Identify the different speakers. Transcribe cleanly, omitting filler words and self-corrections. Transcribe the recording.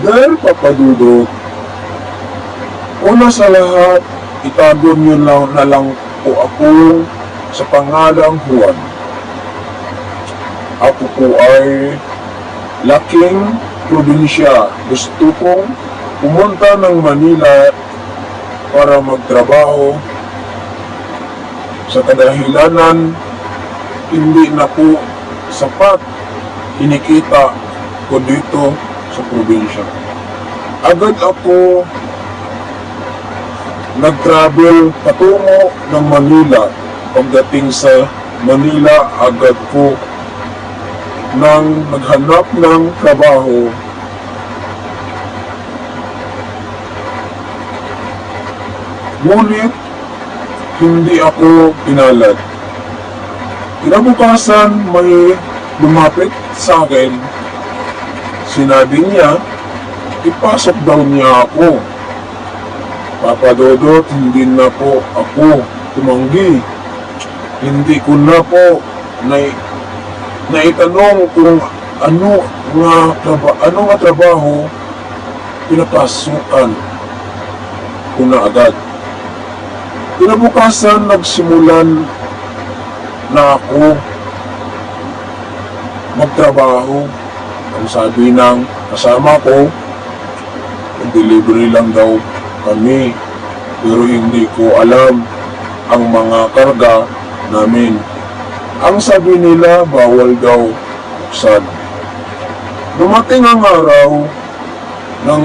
Speaker 1: Dahil papadudot, una sa lahat, itago niyo na lang po ako sa pangalang Juan. Ako po ay laking probinsya. Gusto kong pumunta ng Manila para magtrabaho. Sa kadahilanan, hindi na po sapat kinikita ko dito sa probinsya. Agad ako nag-travel patungo ng Manila. Pagdating sa Manila, agad po nang naghanap ng trabaho. Ngunit, hindi ako pinalad. Kinabukasan, may lumapit sa akin. Sinabi niya, ipasok daw niya ako. Papa Dodot, hindi na po ako tumanggi. Hindi ko na po naitanong kung ano nga trabaho pinapasukan ko na agad. Kinabukasan, nagsimulan na ako magtrabaho. Ang sabi ng kasama ko, delivery lang daw kami, pero hindi ko alam ang mga karga namin. Ang sabi nila, bawal daw buksan. Dumating ang araw ng